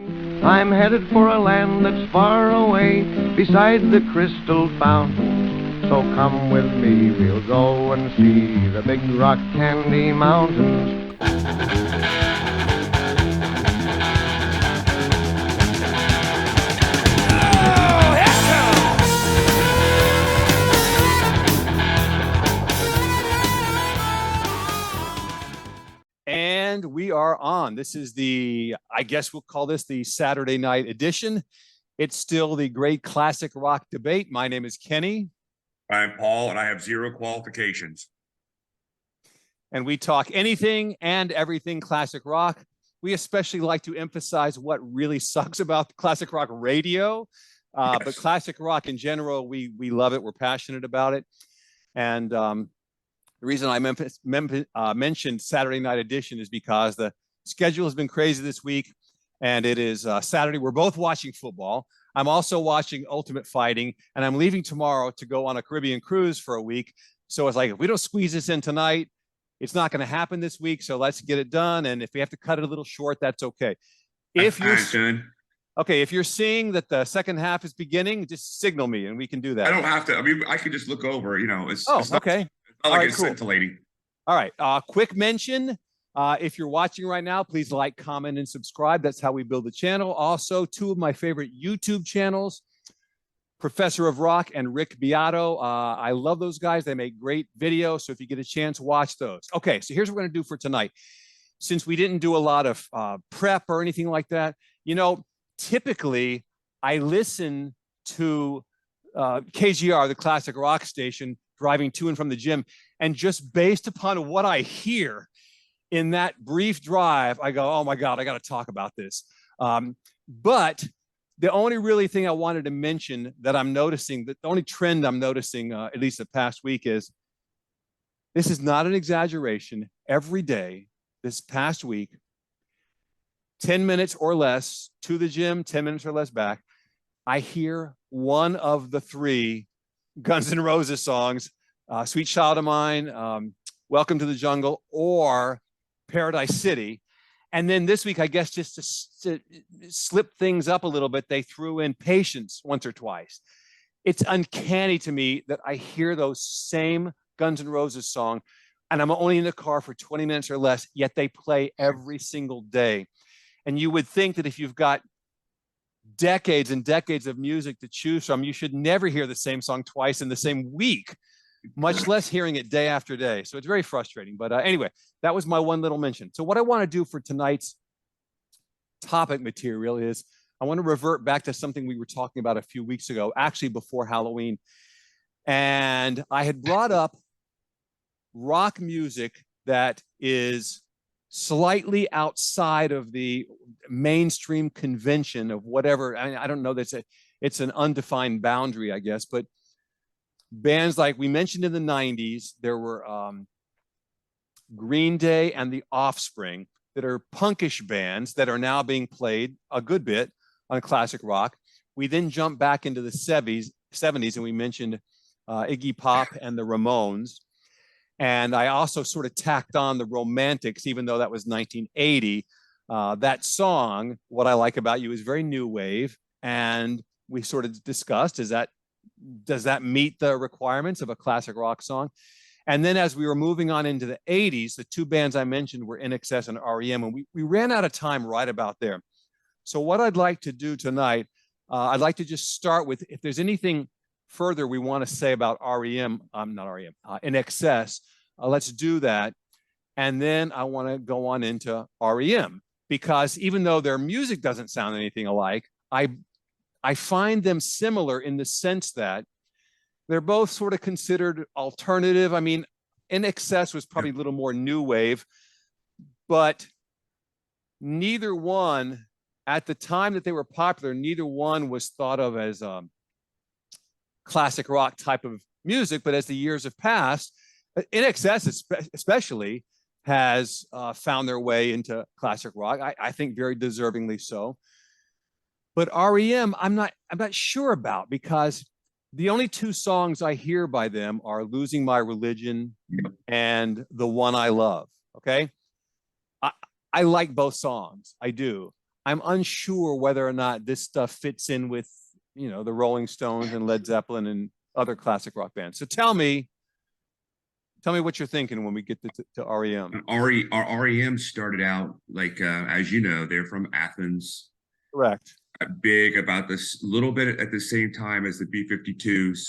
I'm headed for a land that's far away, beside the crystal fountain. So come with me, we'll go and see the big rock candy mountains. And we are on. This is I guess we'll call this the Saturday night edition. It's still the great classic rock debate. My name is Kenny. I'm Paul, and I have 0 qualifications. And we talk anything and everything classic rock. We especially like to emphasize what really sucks about classic rock radio. Yes. But classic rock in general, we love it. We're passionate about it. And the reason I mentioned Saturday night edition is because the schedule has been crazy this week, and it is Saturday. We're both watching football. I'm also watching Ultimate Fighting, and I'm leaving tomorrow to go on a Caribbean cruise for a week. So it's like, if we don't squeeze this in tonight, it's not going to happen this week. So let's get it done. And if we have to cut it a little short, that's okay. If you're okay, if you're seeing that the second half is beginning, just signal me and we can do that. I don't have to. I mean, I can just look over. You know, it's not, okay. It's not like it's scintillating. All right. Quick mention. If you're watching right now, please like, comment, and subscribe. That's how we build the channel. Also, 2 of my favorite YouTube channels, Professor of Rock and Rick Beato. I love those guys. They make great videos. So if you get a chance, watch those. Okay, so here's what we're going to do for tonight. Since we didn't do a lot of prep or anything like that, you know, typically I listen to KGR, the classic rock station, driving to and from the gym. And just based upon what I hear in that brief drive, I go, oh my God, I got to talk about this. But the only really thing I wanted to mention that I'm noticing, the only trend I'm noticing, at least the past week, is this is not an exaggeration. Every day this past week, 10 minutes or less to the gym, 10 minutes or less back, I hear one of the 3 Guns N' Roses songs, Sweet Child of Mine, Welcome to the Jungle, or Paradise City. And then this week, I guess just to slip things up a little bit, they threw in Patience once or twice. It's uncanny to me that I hear those same Guns N' Roses song, and I'm only in the car for 20 minutes or less, yet they play every single day. And you would think that if you've got decades and decades of music to choose from, you should never hear the same song twice in the same week, much less hearing it day after day. So it's very frustrating. But anyway, that was my one little mention. So what I want to do for tonight's topic material is I want to revert back to something we were talking about a few weeks ago, actually before Halloween. And I had brought up rock music that is slightly outside of the mainstream convention of whatever. I don't know, it's an undefined boundary, I guess, but bands like we mentioned in the 90s, there were Green Day and the Offspring that are punkish bands that are now being played a good bit on classic rock. We then jumped back into the 70s and we mentioned Iggy Pop and the Ramones. And I also sort of tacked on the Romantics, even though that was 1980. That song, What I Like About You, is very new wave. And we sort of discussed, does that meet the requirements of a classic rock song? And then as we were moving on into the 80s, the 2 bands I mentioned were INXS and REM. And we ran out of time right about there. So what I'd like to do tonight, I'd like to just start with, if there's anything further we want to say about INXS, let's do that. And then I want to go on into REM, because even though their music doesn't sound anything alike, I find them similar in the sense that they're both sort of considered alternative. I mean, INXS was probably a little more new wave, but neither one, at the time that they were popular, neither one was thought of as classic rock type of music. But as the years have passed, INXS especially has found their way into classic rock. I think very deservingly so. But REM, I'm not sure about, because the only 2 songs I hear by them are Losing My Religion and The One I Love. Okay. I like both songs. I do. I'm unsure whether or not this stuff fits in with, you know, the Rolling Stones and Led Zeppelin and other classic rock bands. So tell me what you're thinking when we get to REM. REM started out like, as you know, they're from Athens. Correct. Big about this little bit at the same time as the B-52s.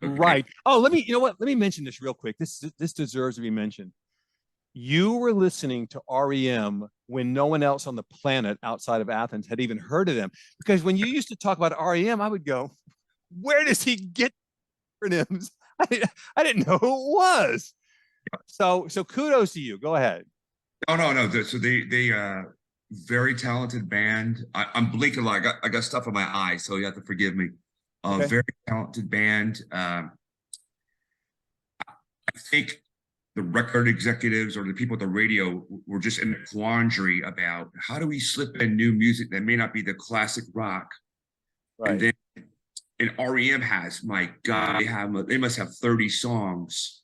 Okay. Right. Oh, let me mention this real quick. This deserves to be mentioned. You were listening to REM when no one else on the planet outside of Athens had even heard of them. Because when you used to talk about REM, I would go, where does he get acronyms? I didn't know who it was. So kudos to you. Go ahead. No. So they very talented band. I'm blinking a lot. I got stuff in my eyes, so you have to forgive me. Okay. Very talented band. I think the record executives or the people at the radio were just in a quandary about how do we slip in new music that may not be the classic rock. Right. And REM has, my God, they must have 30 songs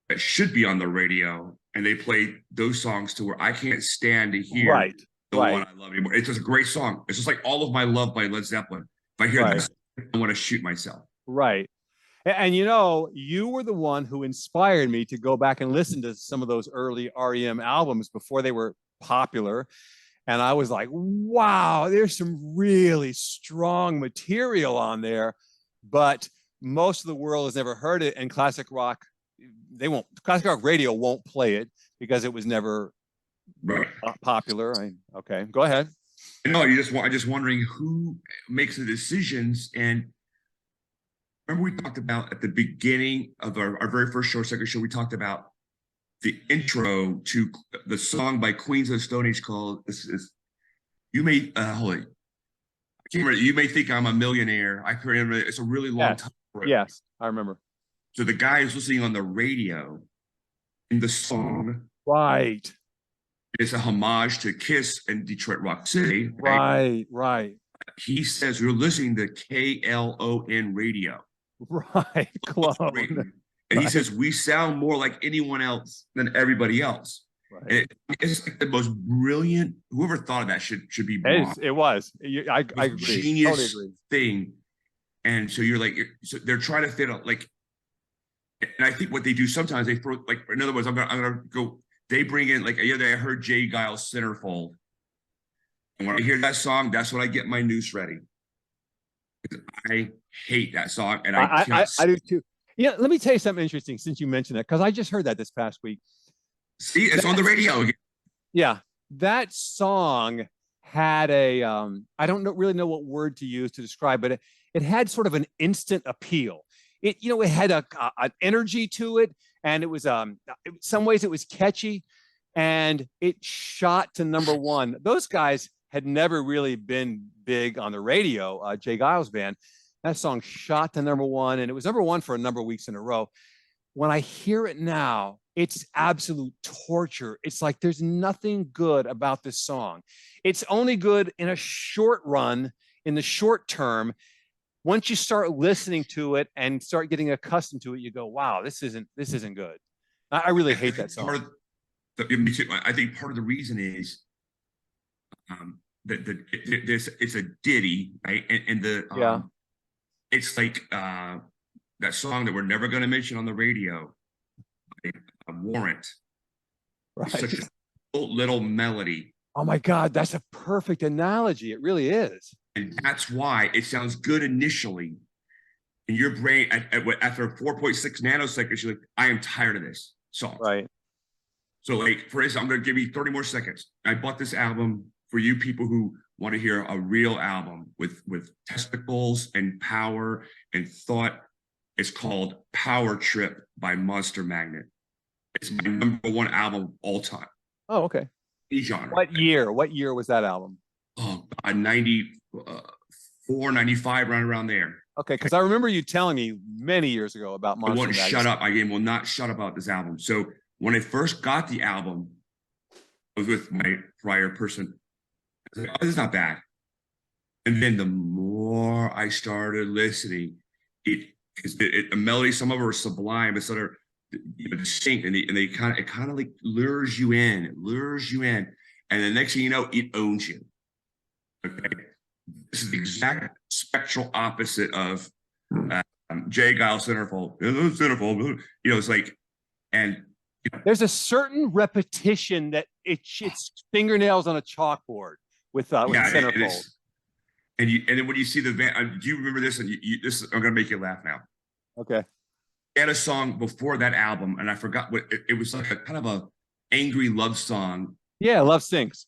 that should be on the radio, and they play those songs to where I can't stand to hear the one I love anymore. It's just a great song. It's just like All of My Love by Led Zeppelin. If I hear this, I want to shoot myself. Right. And you know, you were the one who inspired me to go back and listen to some of those early REM albums before they were popular. And I was like, wow, there's some really strong material on there, but most of the world has never heard it. And classic rock radio won't play it because it was never popular. Okay, go ahead. No, I'm just wondering who makes the decisions. And remember we talked about at the beginning of our very first show, second show, we talked about the intro to the song by Queens of the Stone Age called you may you may think I'm a millionaire. I can remember it's a really long time. Yes, I remember. So the guy is listening on the radio in the song. Right. It's a homage to Kiss and Detroit Rock City. Right. He says we're listening to KLON radio. Right. Clone. And he says, we sound more like anyone else than everybody else. Right. It's like the most brilliant, whoever thought of that should be wrong. It was. I agree. Genius totally agree. Thing. And so so they're trying to fit out and I think what they do sometimes, they throw, in other words, I'm gonna go, they bring in, I heard Jay Giles Centerfold. And when I hear that song, that's when I get my noose ready. I hate that song. And I do too. Yeah, let me tell you something interesting since you mentioned that, because I just heard that this past week. See, it's on the radio again. Yeah, that song had a, I don't really know what word to use to describe, but it had sort of an instant appeal. It had an energy to it, and it was, in some ways it was catchy, and it shot to #1. Those guys had never really been big on the radio, Jay Giles Band. That song shot to #1, and it was #1 for a number of weeks in a row. When I hear it now, it's absolute torture. It's like there's nothing good about this song. It's only good in a short run, in the short term. Once you start listening to it and start getting accustomed to it, you go, "Wow, this isn't good." I really hate that song. I think part of the reason is it's a ditty, right? And it's like that song that we're never going to mention on the radio, Warrant. Right. Such a little melody. Oh my God, that's a perfect analogy. It really is. And that's why it sounds good initially. In your brain, after 4.6 nanoseconds, you're like, I am tired of this song. Right. So for instance, I'm going to give you 30 more seconds. I bought this album for you people who want to hear a real album with testicles and power and thought. It's called Power Trip by Monster Magnet. It's my #1 album all time. Oh, okay. Genre. What year was that album? Oh, 94, 95, around there. Okay, because I remember you telling me many years ago about Monster Magnet. Shut up. I will not shut up about this album. So when I first got the album, I was with my prior person. I was like, oh, this is not bad. And then the more I started listening, the melody, some of them are sublime, but some are distinct, and it kind of like lures you in. And the next thing you know, it owns you. Okay. This is the exact spectral opposite of Jay Giles Centerfold. Centerfold. You know, it's like, and there's a certain repetition that it's fingernails on a chalkboard with Centerfold. And then when you see the van, do you remember this? And this I'm gonna make you laugh now. Okay. They had a song before that album, and I forgot what it was, like a kind of a angry love song. Yeah, Love Sings.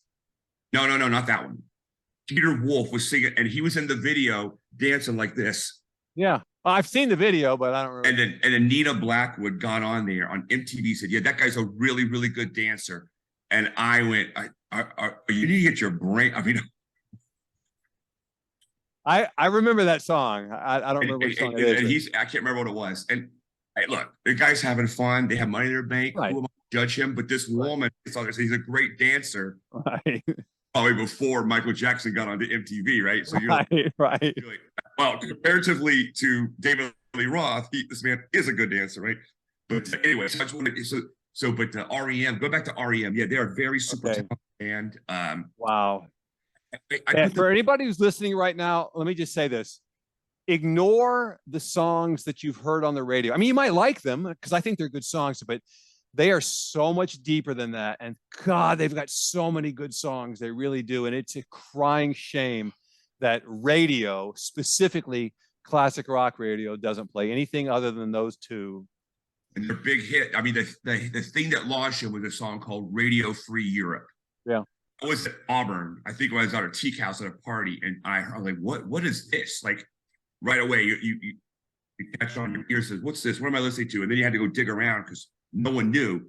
No, not that one. Peter Wolf was singing, and he was in the video dancing like this. Yeah, I've seen the video, but I don't remember. And then Nina Blackwood got on there on MTV, said, "Yeah, that guy's a really, really good dancer." And I went, "You need to get your brain." I mean, I remember that song. I don't remember which song it is. I can't remember what it was. And hey, look, the guy's having fun. They have money in their bank. Right. Who am I to judge him? But this woman, he's a great dancer. Right. Probably before Michael Jackson got onto MTV, right? So you're right. You're like, well, comparatively to David Lee Roth, this man is a good dancer, right? But anyway, so I just wanted but REM, go back to REM. Yeah, they are very super talented band. Wow. For anybody who's listening right now, let me just say this. Ignore the songs that you've heard on the radio. I mean, you might like them because I think they're good songs, but they are so much deeper than that. And God, they've got so many good songs. They really do. And it's a crying shame that radio, specifically classic rock radio, doesn't play anything other than those two. And their big hit. I mean, the thing that launched him was a song called Radio Free Europe. Yeah. I was at Auburn. I think when I was at a teak house at a party, and I heard like, what is this? Like right away, you catch on your ears, says, what's this? What am I listening to? And then you had to go dig around because no one knew.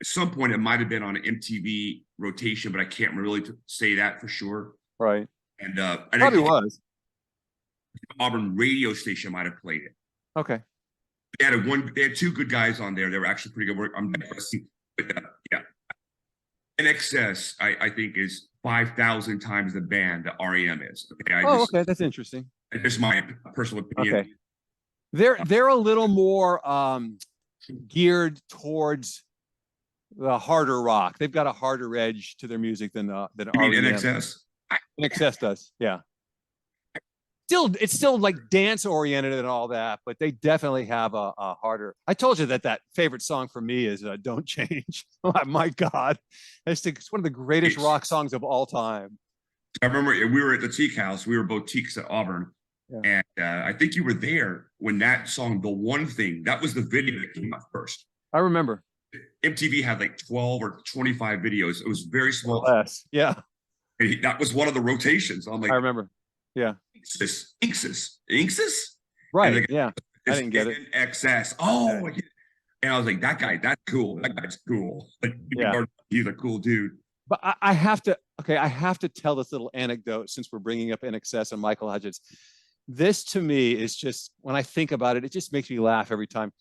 At some point, it might have been on an MTV rotation, but I can't really say that for sure. Right. And probably was. Auburn radio station might have played it. Okay. They had two good guys on there. They were actually pretty good. I'm digressing, but yeah. INXS, I think, is 5,000 times the band that REM is. Okay. Okay, that's interesting. That's my personal opinion. Okay. They're a little more geared towards the harder rock. They've got a harder edge to their music than REM. INXS? INXS does, yeah. It's still like dance oriented and all that, but they definitely have a harder. I told you that favorite song for me is "Don't Change." Oh, my God, it's one of the greatest rock songs of all time. I remember we were at the teak house. We were both teaks at Auburn, and I think you were there when that song, "The One Thing," that was the video that came out first. I remember. MTV had like 12 or 25 videos. It was very small. Less, yeah. And that was one of the rotations. I'm like, I remember. Yeah. INXS? Right. Yeah. I didn't get it. INXS. Oh, yeah. And I was like, that guy, that's cool. That guy's cool. Like, he's a cool dude. But I have to tell this little anecdote since we're bringing up INXS and Michael Hutchence. This to me is just, when I think about it, it just makes me laugh every time.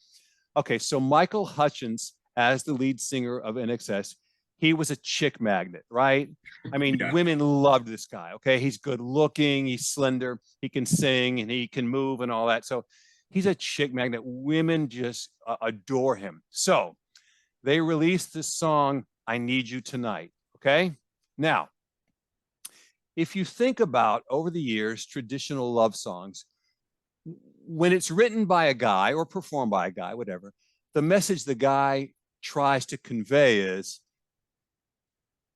Okay, so Michael Hutchence, as the lead singer of INXS, he was a chick magnet, right? I mean, women loved this guy, okay? He's good looking, he's slender, he can sing, and he can move and all that. So he's a chick magnet. Women just adore him. So they released this song, "I Need You Tonight," okay? Now, if you think about, over the years, traditional love songs, when it's written by a guy or performed by a guy, whatever, the message the guy tries to convey is,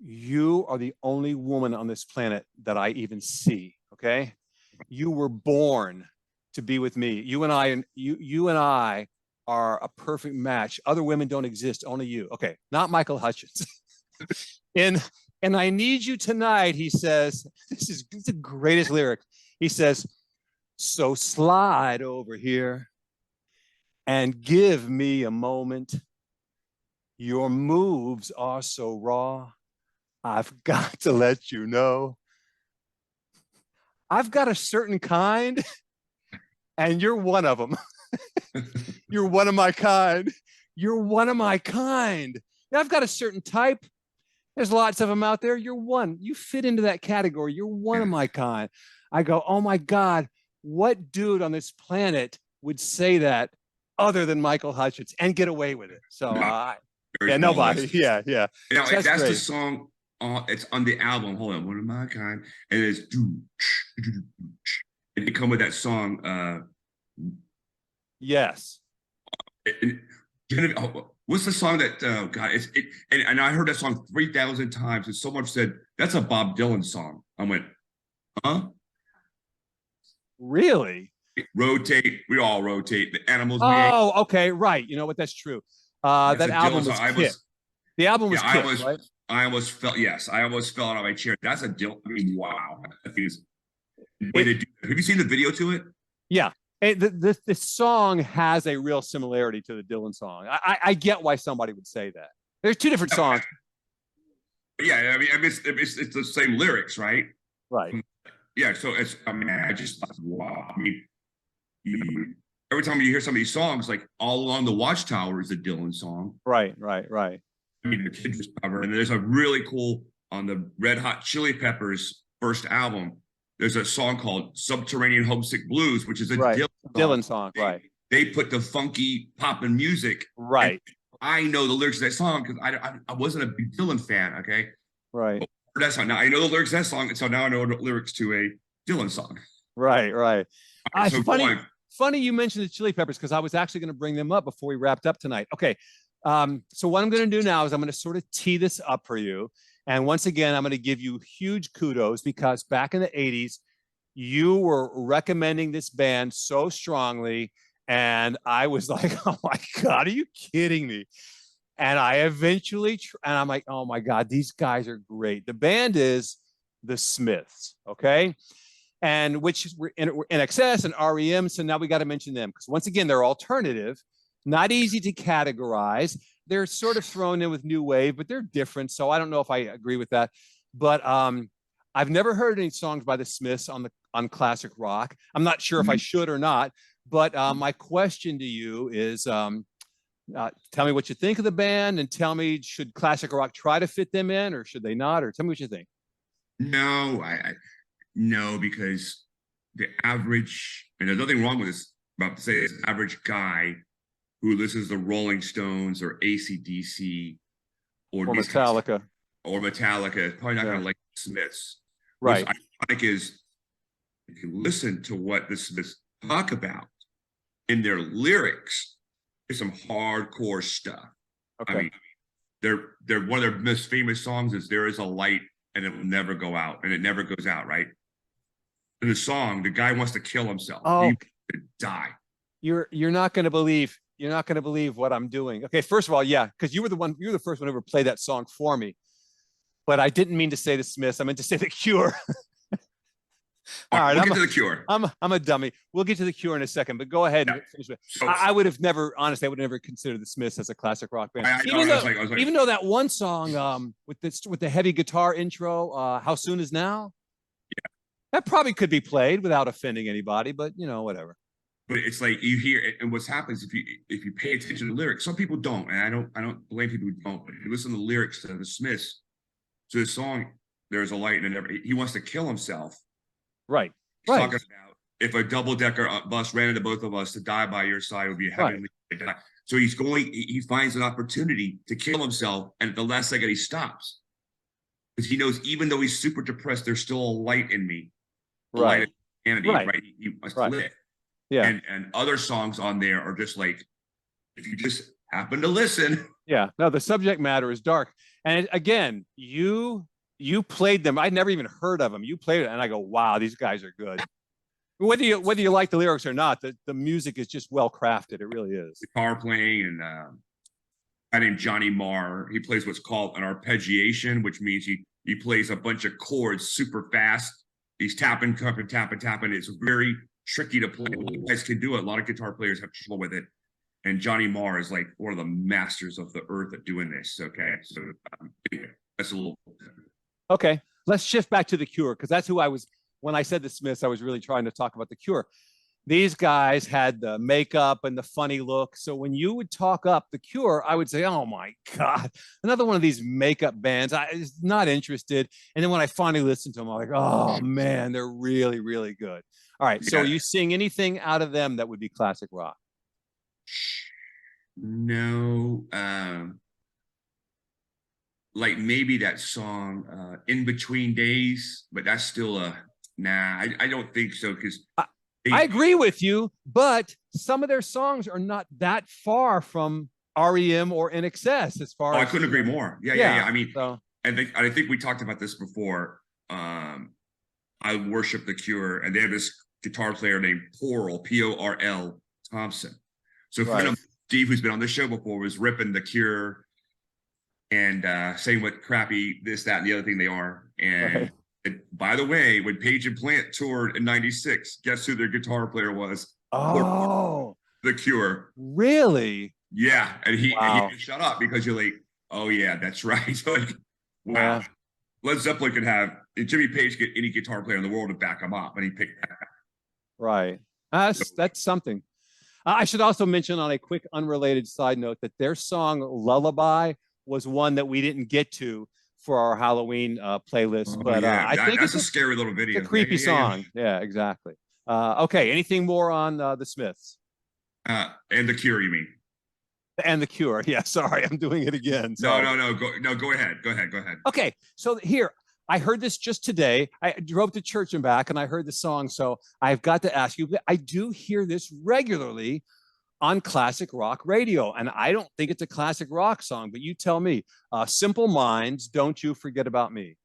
you are the only woman on this planet that I even see, okay? You were born to be with me. You and I are a perfect match. Other women don't exist, only you. Okay, not Michael Hutchence. And "I Need You Tonight," he says, this is the greatest lyric. He says, "So slide over here and give me a moment. Your moves are so raw. I've got to let you know. I've got a certain kind, and you're one of them. You're one of my kind. You're one of my kind. Now, I've got a certain type. There's lots of them out there. You're one. You fit into that category. You're one of my kind." I go, oh my God, what dude on this planet would say that other than Michael Hutchence and get away with it? So, nobody. Yeah. You know, So that's great. the song it's on the album. Hold on, one of my kind, and it's and they come with that song. Yes. What's the song that? Oh God, and I heard that song 3,000 times, and someone said that's a Bob Dylan song. I went, huh? Really? Rotate. We all rotate. The animals. Oh, okay, right. You know what? That's true. That album was Kit. The album was Kit, right? I almost felt, yes, I almost fell out of my chair. That's a Dylan. I mean, wow. Have you seen the video to it? Yeah. This song has a real similarity to the Dylan song. I get why somebody would say that. There's two different songs. Yeah, I mean, it's the same lyrics, right? Right. Yeah, so it's, I mean, I just thought, wow. I mean, every time you hear some of these songs, like All Along the Watchtower is a Dylan song. Right. I mean, the kids just covered, and there's a really cool on the Red Hot Chili Peppers first album. There's a song called "Subterranean Homesick Blues," which is a Dylan song. Right. They put the funky poppin' music. Right. I know the lyrics of that song because I wasn't a big Dylan fan. Okay. Right. But that song. Now I know the lyrics of that song, and so now I know the lyrics to a Dylan song. Right. So funny you mentioned the Chili Peppers because I was actually going to bring them up before we wrapped up tonight. Okay. So what I'm going to do now is I'm going to sort of tee this up for you. And once again, I'm going to give you huge kudos because back in the 80s, you were recommending this band so strongly. And I was like, oh my God, are you kidding me? And I eventually, and I'm like, oh my God, these guys are great. The band is the Smiths, okay? And which were INXS and REM. So now we got to mention them because once again, they're alternative. Not easy to categorize. They're sort of thrown in with new wave, but they're different. So I don't know if I agree with that. But I've never heard any songs by the Smiths on classic rock. I'm not sure if I should or not. But my question to you is, tell me what you think of the band, and tell me, should classic rock try to fit them in, or should they not? Or tell me what you think. No, no, because the average, and there's nothing wrong with this. About to say this average guy who listens to Rolling Stones or AC/DC or Metallica. Is probably not going to like the Smiths. Right. What I think is, if you listen to what the Smiths talk about in their lyrics, there's some hardcore stuff. Okay. I mean, they're one of their most famous songs is "There Is a Light and It Will Never Go Out," and it never goes out, right? In the song, the guy wants to kill himself. Oh, he wants to die. You're not going to believe. You're not going to believe what I'm doing. Okay, first of all, yeah, because you were the first one to ever play that song for me. But I didn't mean to say the Smiths. I meant to say the Cure. All right, we'll get to the Cure. I'm a dummy. We'll get to the Cure in a second, but go ahead and finish with it. I would have never, honestly, I would never consider the Smiths as a classic rock band. Even though that one song with the heavy guitar intro, "How Soon Is Now," yeah, that probably could be played without offending anybody, but whatever. But it's like you hear it, and what happens if you pay attention to the lyrics, some people don't, and I don't blame people who don't. But if you listen to the lyrics to the Smiths, to the song "There's a Light and he wants to kill himself. Right. He's talking about if a double-decker bus ran into both of us, to die by your side would be a heavenly die. So he finds an opportunity to kill himself, and at the last second he stops because he knows even though he's super depressed, there's still a light in me, light of humanity, right? He must live. Yeah. And other songs on there are just like, if you just happen to listen. Yeah. No, the subject matter is dark. And again, you played them. I'd never even heard of them. You played it, and I go, wow, these guys are good. Whether you like the lyrics or not, the music is just well crafted. It really is. Guitar playing, and a guy named Johnny Marr, he plays what's called an arpeggiation, which means he plays a bunch of chords super fast. He's tapping. It's very tricky to play. You guys can do it. A lot of guitar players have trouble with it. And Johnny Marr is like one of the masters of the earth at doing this. Okay. So anyway, that's a little. Okay. Let's shift back to the Cure, because that's who I was, when I said the Smiths, I was really trying to talk about the Cure. These guys had the makeup and the funny look. So when you would talk up the Cure, I would say, oh my God, another one of these makeup bands. I was not interested. And then when I finally listened to them, I'm like, oh man, they're really, really good. All right. So are you seeing anything out of them that would be classic rock? No. like maybe that song In Between Days, but that's still I don't think so, because I agree with you, but some of their songs are not that far from REM or INXS as far I as, couldn't agree more. Yeah. I mean, so I think we talked about this before. I worship The Cure, and they have this guitar player named Porl, Porl Thompson. So a friend of Steve, who's been on this show before, was ripping The Cure and saying what crappy this, that, and the other thing they are. And by the way, when Page and Plant toured in '96, guess who their guitar player was? Oh, The Cure. really? Yeah, and he Wow. shut up, because you're like, oh yeah, that's right. Like, wow. Yeah. Led Zeppelin could have Jimmy Page get any guitar player in the world to back him up, and he picked that. Right. That's something. I should also mention on a quick unrelated side note that their song Lullaby was one that we didn't get to for our Halloween playlist, but I think that's a scary little video. It's a creepy song. Yeah, exactly. Okay, anything more on the Smiths? And The Cure, you mean? And The Cure. Yeah, sorry, I'm doing it again. Sorry. No. Go ahead. Okay, so here, I heard this just today. I drove to church and back, and I heard the song. So I've got to ask you, I do hear this regularly on classic rock radio, and I don't think it's a classic rock song, but you tell me. Simple Minds, Don't You Forget About Me.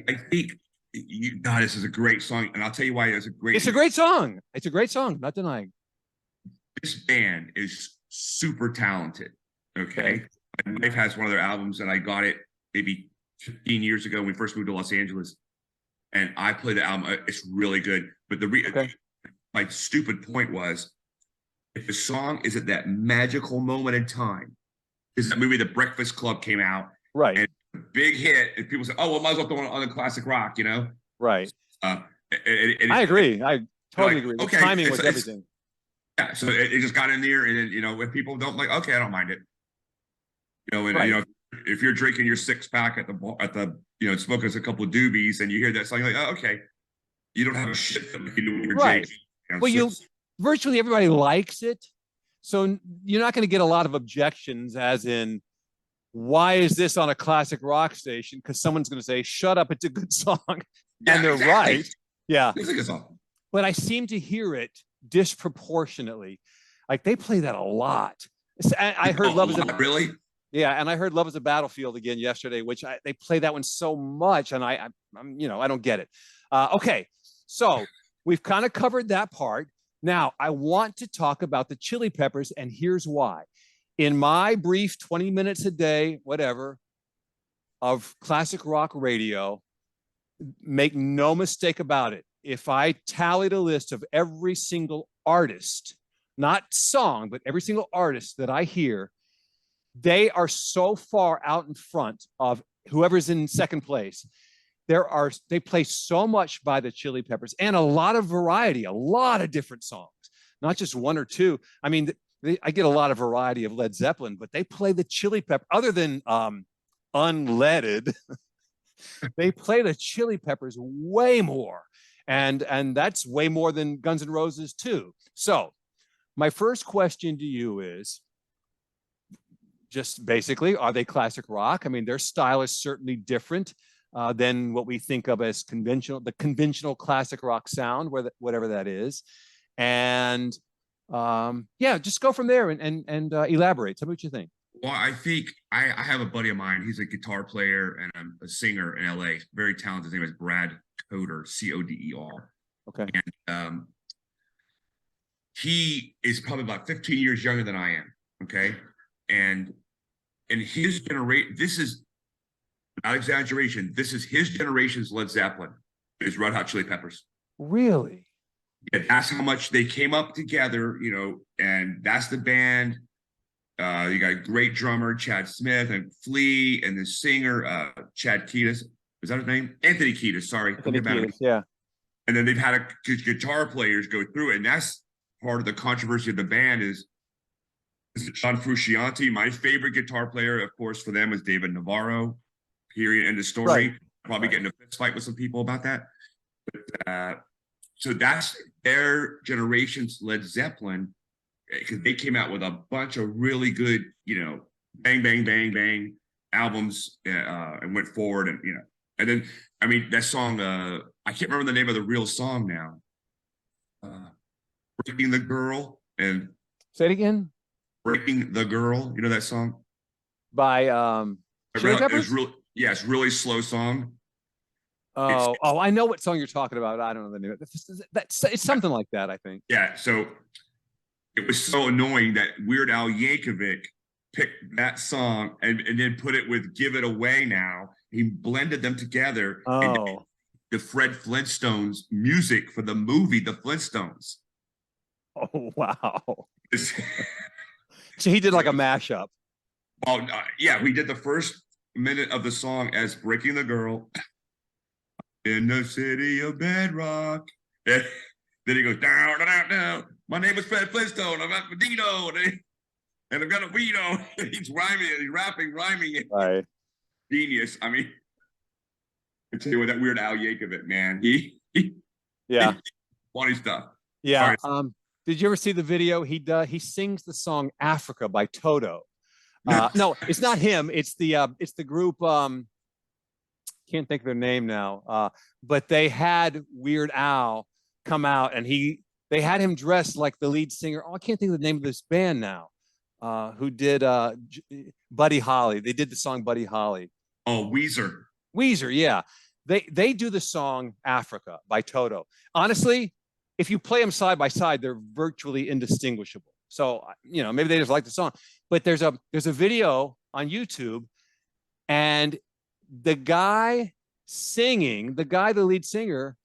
I think God, this is a great song, and I'll tell you why it's a great. It's a great song. It's a great song. Not denying. This band is super talented. Okay. My wife has one of their albums, and I got it maybe 15 years ago when we first moved to Los Angeles, and I played the album. It's really good. But my stupid point was, if the song is at that magical moment in time, because that movie The Breakfast Club came out, right? And big hit, and people say, "Oh, well, might as well throw on the classic rock," you know? Right. I agree. I totally agree. The timing was everything. Yeah, so it just got in there, and then, if people don't like, okay, I don't mind it. If you're drinking your 6-pack at the smoking a couple of doobies, and you hear that song, you're like, oh, okay, you don't have a shit that you do when you're drinking. Well, virtually everybody likes it, so you're not going to get a lot of objections, as in, why is this on a classic rock station? Because someone's going to say, shut up, it's a good song. And they're right. Yeah. It's a good song. But I seem to hear it disproportionately. Like, they play that a lot. I heard Love is a really. Yeah, and I heard Love is a Battlefield again yesterday, which they play that one so much, and I don't get it. Okay, so we've kind of covered that part. Now I want to talk about the Chili Peppers, and here's why. In my brief 20 minutes a day, whatever, of classic rock radio, make no mistake about it, if I tallied a list of every single artist, not song, but every single artist that I hear, they are so far out in front of whoever's in second place. They play so much by the Chili Peppers, and a lot of variety, a lot of different songs, not just one or two. I mean, I get a lot of variety of Led Zeppelin, but they play the Chili Peppers, other than Unleaded. They play the Chili Peppers way more, and that's way more than Guns N' Roses too. So my first question to you is, just basically, are they classic rock? I mean, their style is certainly different than what we think of as the conventional classic rock sound, whatever that is. And just go from there and elaborate. Tell me what you think. Well, I think I have a buddy of mine. He's a guitar player and a singer in LA. Very talented. His name is Brad Coder, Coder. Okay. And he is probably about 15 years younger than I am. Okay. And in his generation, this is not exaggeration. This is his generation's Led Zeppelin, is Red Hot Chili Peppers. Really? Yeah, that's how much they came up together, and that's the band. You got a great drummer, Chad Smith, and Flea, and the singer, Chad Kiedis. Is that his name? Anthony Kiedis, sorry. Anthony Kiedis, yeah. And then they've had guitar players go through it, and that's part of the controversy of the band is John Frusciante. My favorite guitar player, of course, for them is David Navarro. Period. End of story. Right. Probably getting a fist fight with some people about that. But so that's their generation's Led Zeppelin, because they came out with a bunch of really good, bang, bang, bang, bang albums and went forward, and and then I mean that song. I can't remember the name of the real song now. Breaking the Girl and Say it again. Breaking the Girl. You know that song? By Chili Peppers? It's really slow song. Oh, I know what song you're talking about. I don't know the name. It's something like that, I think. Yeah, so it was so annoying that Weird Al Yankovic picked that song and then put it with Give It Away Now. He blended them together. And the Fred Flintstones music for the movie The Flintstones. Oh, wow. So he did like a mashup. Oh, yeah, we did the first minute of the song as Breaking the Girl in the city of Bedrock. And then he goes, down, down, down. My name is Fred Flintstone. I'm at Medino. And I've got a Vito. He's rhyming, he's rapping, rhyming. Right. Genius. I mean, I tell you what, that Weird Al Yankovic, man. Yeah. Funny stuff. Yeah. Right. Did you ever see the video? He sings the song Africa by Toto. No, it's not him. It's the group. Can't think of their name now. But they had Weird Al come out, and they had him dressed like the lead singer. Oh, I can't think of the name of this band now. Who did Buddy Holly? They did the song Buddy Holly. Oh, Weezer. Weezer, yeah. They do the song Africa by Toto. Honestly, if you play them side by side, they're virtually indistinguishable. So, maybe they just like the song. But there's a video on YouTube, and the guy singing, the lead singer,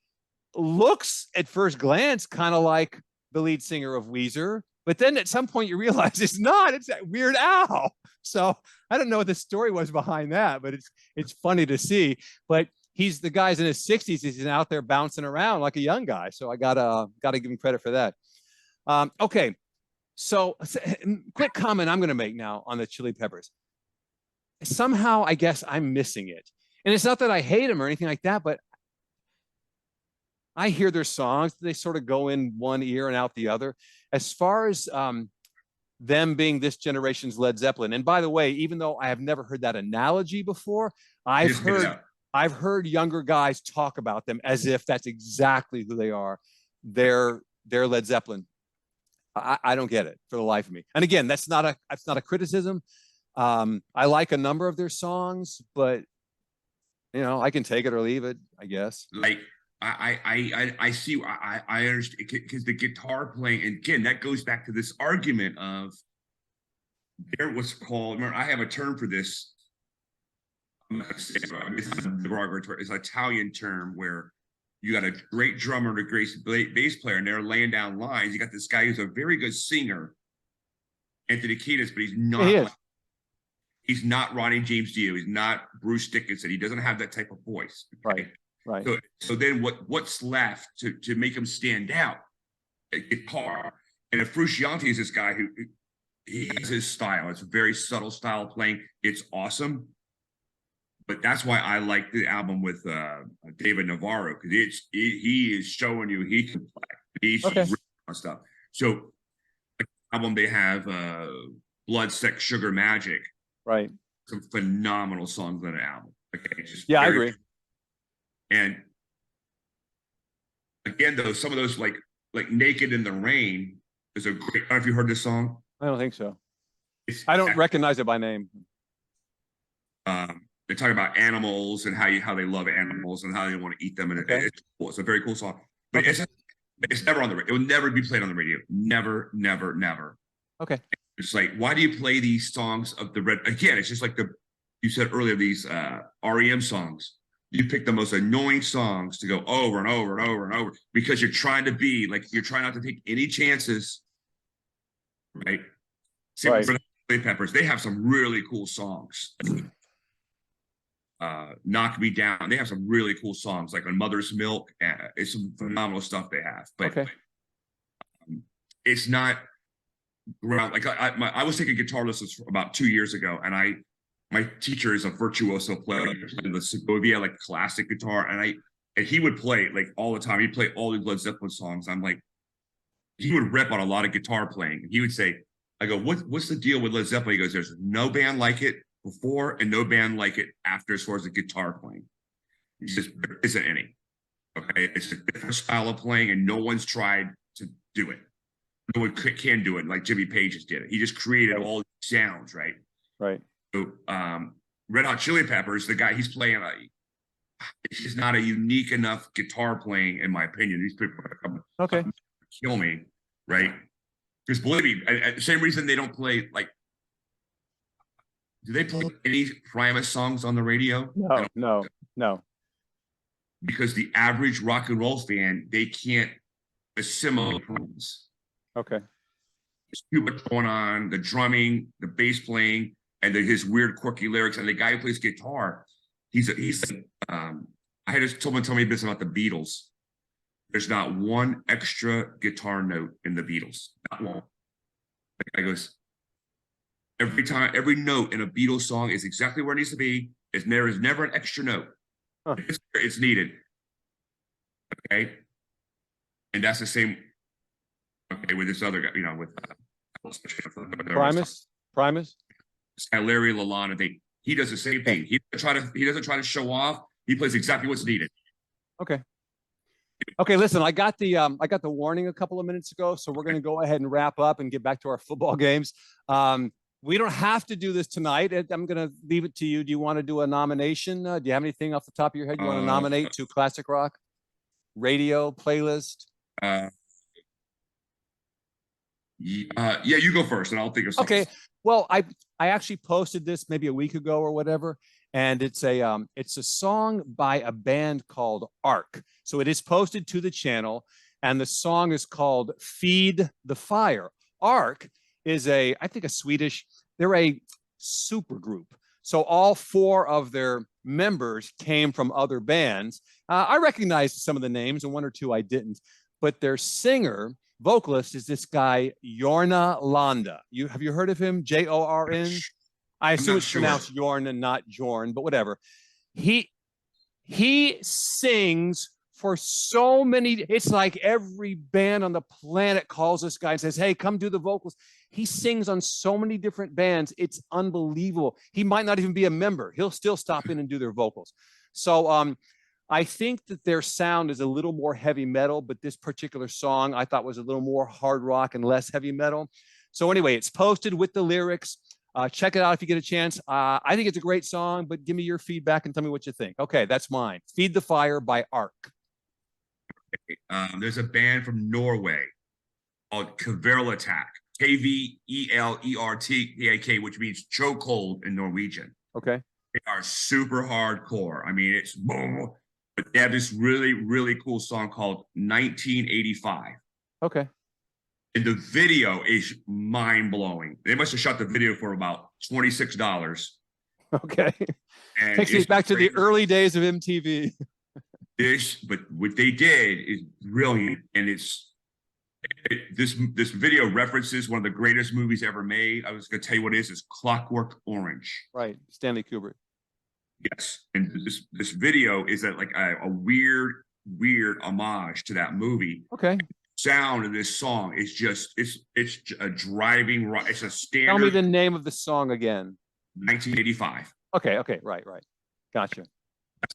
looks at first glance kind of like the lead singer of Weezer. But then at some point you realize it's not. It's that Weird Al. So I don't know what the story was behind that, but it's funny to see. But the guy's in his 60s. He's out there bouncing around like a young guy. So I gotta give him credit for that. Okay, so quick comment I'm gonna make now on the Chili Peppers. Somehow I guess I'm missing it, and it's not that I hate them or anything like that, but I hear their songs. They sort of go in one ear and out the other. As far as them being this generation's Led Zeppelin, and by the way, even though I have never heard that analogy before, I've heard younger guys talk about them as if that's exactly who they are. They're Led Zeppelin. I don't get it for the life of me. And again, that's not a criticism. I like a number of their songs, but I can take it or leave it, I guess. Like I see. I understand, because the guitar playing, and again, that goes back to this argument of there was called. Remember, I have a term for this. I'm not saying it's a derogatory. It's an Italian term where you got a great drummer and a great bass player, and they're laying down lines. You got this guy who's a very good singer, Anthony Kiedis, but he's not. He's not Ronnie James Dio. He's not Bruce Dickinson. He doesn't have that type of voice. Okay? Right. So then what's left to make him stand out? A guitar. And if Frusciante is this guy who he has his style. It's a very subtle style of playing. It's awesome. But that's why I like the album with David Navarro, because he is showing you he can play. He's on stuff. So the album they have Blood, Sex, Sugar, Magic. Right. Some phenomenal songs on the album. Okay. I agree. And again, though, some of those like Naked in the Rain is a great. I don't know if you heard this song. I don't think so. I don't recognize it by name. They talk about animals and how they love animals and how they want to eat them, and it's cool. It's a very cool song. But it's never on the radio. It will never be played on the radio. Never, never, never. Okay. It's like, why do you play these songs of the red? Again, it's just like you said earlier, these REM songs. You pick the most annoying songs to go over and over and over and over because you're trying not to take any chances, right? For the Chili Peppers, they have some really cool songs. Knock Me Down. They have some really cool songs, like on Mother's Milk. It's some phenomenal stuff they have, but it's not. Like I was taking guitar lessons about 2 years ago, and my teacher is a virtuoso player in the Segovia, like classic guitar, and he would play like all the time. He'd play all the Led Zeppelin songs. I'm like, he would rip on a lot of guitar playing. He would say, I go, what's the deal with Led Zeppelin? He goes, there's no band like it before and no band like it after as far as the guitar playing. He says, there isn't any. Okay, it's a different style of playing, and no one's tried to do it. No one can do it like Jimmy Page just did it. He just created all these sounds, right? Right. So, Red Hot Chili Peppers, the guy he's playing, he's not a unique enough guitar playing, in my opinion. These people are going to kill me, right? Because believe me, same reason they don't play like. Do they play any Primus songs on the radio? No. Because the average rock and roll fan, they can't assimilate Primus. Okay. There's too much going on, the drumming, the bass playing, and his weird, quirky lyrics. And the guy who plays guitar, I had just told me this about the Beatles. There's not one extra guitar note in the Beatles. Not one. I goes, every note in a Beatles song is exactly where it needs to be. There is never an extra note. Huh. It's needed. Okay. And that's the same. Okay, with this other guy, with Primus. This guy Larry Lalonde, he does the same thing. He doesn't try to show off. He plays exactly what's needed. Okay, listen, I got the warning a couple of minutes ago, so we're going to go ahead and wrap up and get back to our football games. We don't have to do this tonight. I'm going to leave it to you. Do you want to do a nomination? Do you have anything off the top of your head you want to nominate to classic rock, radio, playlist? Yeah, you go first, and I'll think of something. Okay. Well, I actually posted this maybe a week ago or whatever, and it's a song by a band called Arc. So it is posted to the channel, and the song is called "Feed the Fire." Arc is I think a Swedish. They're a super group. So all 4 of their members came from other bands. I recognized some of the names, and 1 or 2 I didn't. But their singer, vocalist, is this guy Jorna Landa. Have you heard of him? Jorn. I assume it's pronounced Jorn and not Jorn, but whatever. He sings for so many. It's like every band on the planet calls this guy and says, "Hey, come do the vocals." He sings on so many different bands. It's unbelievable. He might not even be a member. He'll still stop in and do their vocals. So I think that their sound is a little more heavy metal, but this particular song I thought was a little more hard rock and less heavy metal. So anyway, it's posted with the lyrics. Check it out if you get a chance. I think it's a great song, but give me your feedback and tell me what you think. Okay, that's mine. "Feed the Fire" by Arc. There's a band from Norway called Kvelertak, Kvelertak, which means chokehold in Norwegian. Okay. They are super hardcore. I mean, it's boom. But they have this really, really cool song called 1985. Okay. And the video is mind-blowing. They must have shot the video for about $26. Okay. And takes me back to the early days of MTV. But what they did is brilliant. And this video references one of the greatest movies ever made. I was going to tell you what it is. It's Clockwork Orange. Right. Stanley Kubrick. Yes. And this video is like a weird homage to that movie. Okay. Sound of this song is just it's a driving rock. It's a standard. Tell me the name of the song again. 1985. Okay. Right. Gotcha.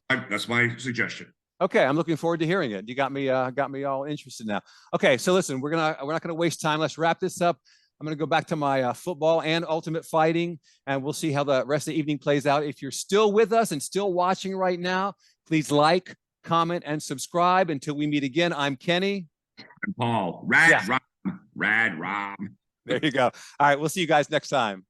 That's my suggestion. Okay, I'm looking forward to hearing it. You got me all interested now. Okay, so listen, we're not gonna waste time. Let's wrap this up. I'm gonna go back to my football and ultimate fighting, and we'll see how the rest of the evening plays out. If you're still with us and still watching right now, please like, comment, and subscribe. Until we meet again, I'm Kenny. I'm Paul. Rad Rom. There you go. All right, we'll see you guys next time.